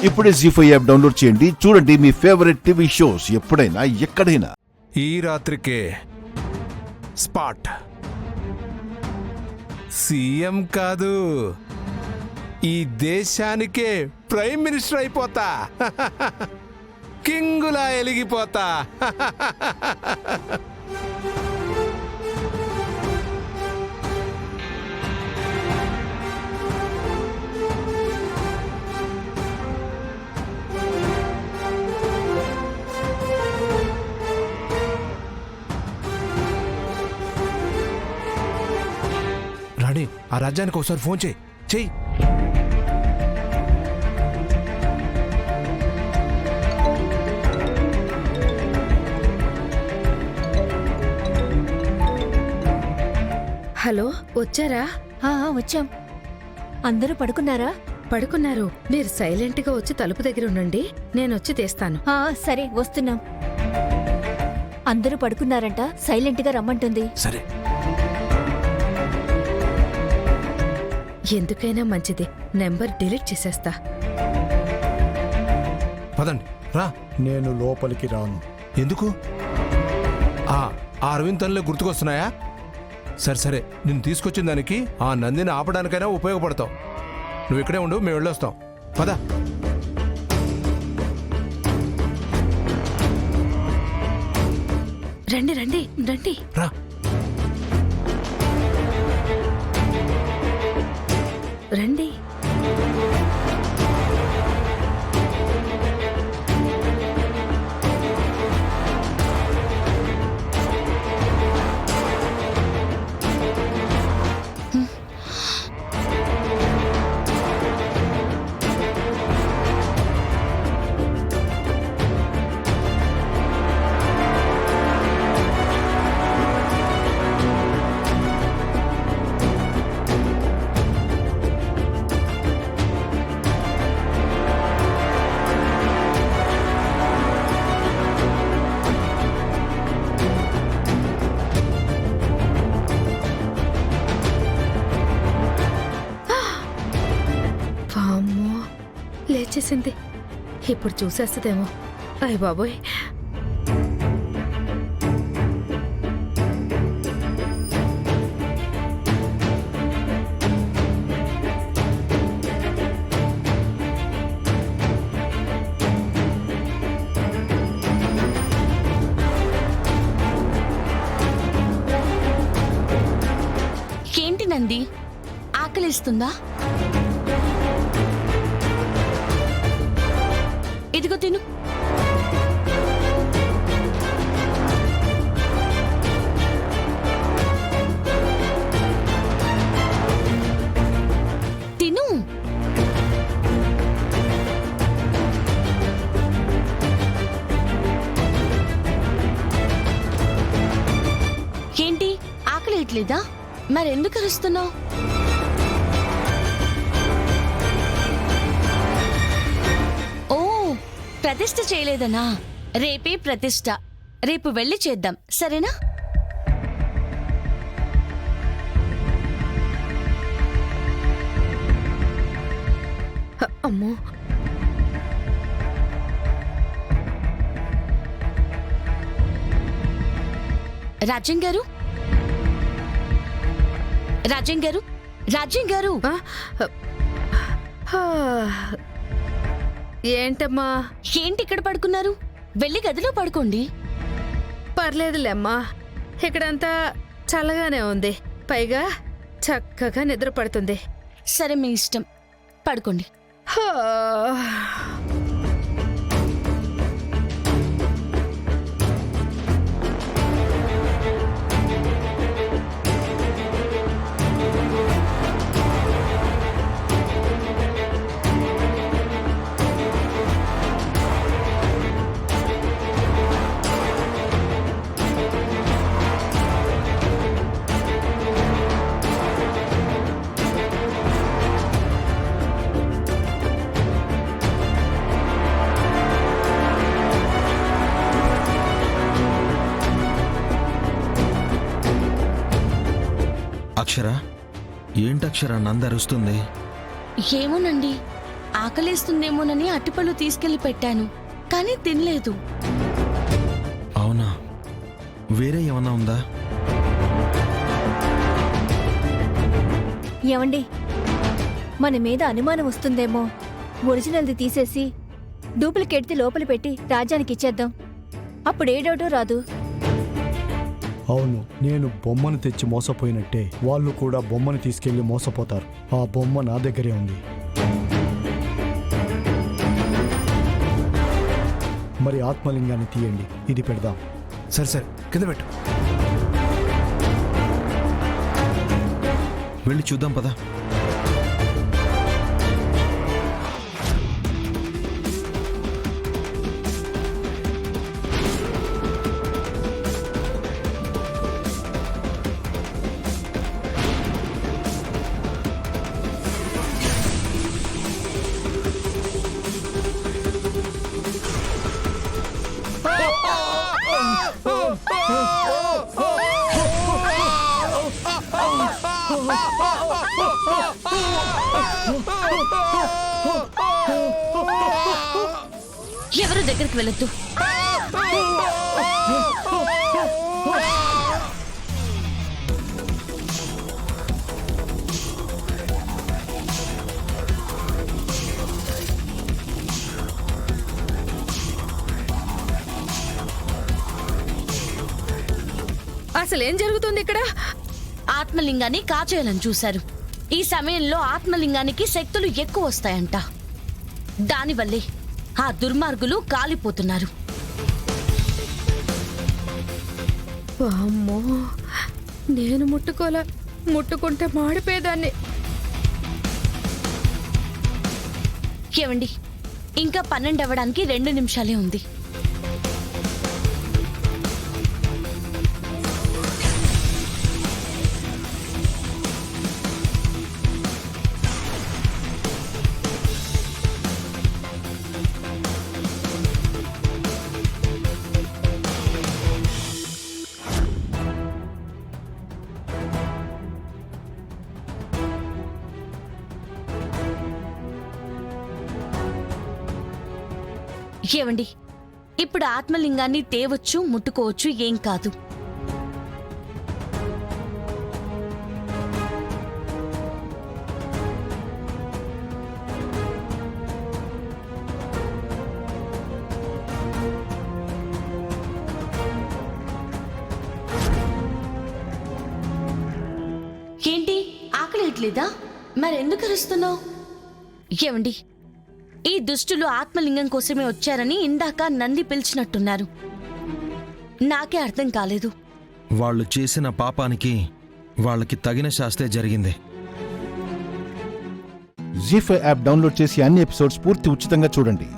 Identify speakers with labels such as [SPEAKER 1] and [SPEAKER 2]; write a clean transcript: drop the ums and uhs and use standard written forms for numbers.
[SPEAKER 1] ఇప్పుడే జీ5 app download చేయండి. చూడండి మీ ఫేవరెట్ టీవీ షోస్ ఎప్పుడైనా ఎక్కడైనా.
[SPEAKER 2] ఈ రాత్రికే స్పాట్. సీఎం కాదు, ఈ దేశానికే ప్రైమ్ మినిస్టర్ అయిపోతా. కింగులా ఎలిగిపోతా. రాణి, ఆ రాజ్యానికి ఒకసారి ఫోన్ చేయి. చెయ్యి.
[SPEAKER 3] హలో, వచ్చారా?
[SPEAKER 4] వచ్చాం. అందరూ పడుకున్నారా?
[SPEAKER 3] పడుకున్నారు. మీరు సైలెంట్ గా వచ్చి తలుపు దగ్గర ఉండండి, నేనొచ్చి తీస్తాను.
[SPEAKER 4] సరే, వస్తున్నాం. అందరూ పడుకున్నారంట, సైలెంట్ గా రమ్మంటుంది.
[SPEAKER 2] సరే.
[SPEAKER 3] ఎందుకైనా మంచిది, నెంబర్ డిలీట్ చేసేస్తా.
[SPEAKER 2] పదండి, రా.
[SPEAKER 5] నేను లోపలికి రాను.
[SPEAKER 2] ఎందుకు? ఆ అరవింద్ తనలే గుర్తుకొస్తున్నాయా? సరే సరే, నిన్ను తీసుకొచ్చిన దానికి ఆ నందిని ఆపడానికైనా ఉపయోగపడతావు. నువ్వు ఇక్కడే ఉండు, మేము వెళ్ళొస్తాం. పద.
[SPEAKER 3] రండి రండి రండి.
[SPEAKER 2] రా.
[SPEAKER 3] రండి. వామ్మో, లేచేసింది. ఇప్పుడు చూసేస్తుందేమో. అయ్ బాబోయ్.
[SPEAKER 6] ఏంటి నంది, ఆకలిస్తుందా? ఇదిగో తిను. తిను. ఏంటి, ఆకలియట్లేదా? మరెందుకు అరుస్తున్నావు? ఓ, ప్రతిష్ఠ చేయలేదనా? రేపే ప్రతిష్ఠ. రేపు వెళ్ళి చేద్దాం, సరేనా?
[SPEAKER 3] అమ్మో,
[SPEAKER 6] రాజ్యం గారు, రాజ్యం గారు, రాజ్యం గారు.
[SPEAKER 3] ఏంటమ్మా?
[SPEAKER 6] ఏంటి ఇక్కడ పడుకున్నారు? వెళ్ళి గదిలో పడుకోండి.
[SPEAKER 3] పర్లేదులేమ్మా, ఇక్కడంతా చల్లగానే ఉంది. పైగా చక్కగా నిద్ర పడుతుంది.
[SPEAKER 6] సరే, మీ ఇష్టం, పడుకోండి.
[SPEAKER 7] అక్షర, ఏంటక్షర నంద అరుస్తుంది?
[SPEAKER 6] ఏమోనండి, ఆకలేస్తుందేమోనని అట్టిపళ్ళు తీసుకెళ్లి పెట్టాను, కానీ తినలేదు.
[SPEAKER 7] అవునా? వేరే ఏమన్నా ఉందా?
[SPEAKER 4] ఏమండి, మన మీద అనుమానం వస్తుందేమో. ఒరిజినల్ది తీసేసి డూప్లికేట్ది లోపల పెట్టి రాజ్యానికి ఇచ్చేద్దాం. అప్పుడు ఏ డౌటు రాదు.
[SPEAKER 5] అవును, నేను బొమ్మను తెచ్చి మోసపోయినట్టే వాళ్ళు కూడా బొమ్మను తీసుకెళ్లి మోసపోతారు. ఆ బొమ్మ నా దగ్గరే ఉంది. మరి ఆత్మలింగాన్ని తీయండి, ఇది పెడదాం.
[SPEAKER 2] సరే సరే, కింద పెట్టు.
[SPEAKER 7] వెళ్ళి చూద్దాం పదా.
[SPEAKER 6] ఎవరు దగ్గరికి వెళ్ళొద్దు.
[SPEAKER 3] అసలేం జరుగుతుంది ఇక్కడ?
[SPEAKER 6] ఆత్మలింగాన్ని కాచేయాలని చూశారు. ఈ సమయంలో ఆత్మలింగానికి శక్తులు ఎక్కువ వస్తాయంట. దానివల్లే ఆ దుర్మార్గులు కాలిపోతున్నారు.
[SPEAKER 3] వామ్మో, నేను ముట్టుకుంటే మాడిపోయేదాన్ని.
[SPEAKER 6] ఏవండి, ఇంకా 12 అవ్వడానికి 2 నిమిషాలే ఉంది. ఏవండి, ఇప్పుడు ఆత్మలింగాన్ని తేవచ్చు, ముట్టుకోవచ్చు, ఏం కాదు. ఏంటి, ఆకలేయట్లేదా? మరెందుకు అరుస్తున్నావు? ఏవండి, ఈ దుష్టులు ఆత్మలింగం కోసమే వచ్చారని ఇందాక నంది పిలిచినట్టున్నారు. నాకే అర్థం కాలేదు.
[SPEAKER 7] వాళ్ళు చేసిన పాపానికి వాళ్ళకి తగిన శాస్తే జరిగింది.
[SPEAKER 1] జీ5 యాప్ డౌన్లోడ్ చేసి అన్ని ఎపిసోడ్స్ పూర్తి ఉచితంగా చూడండి.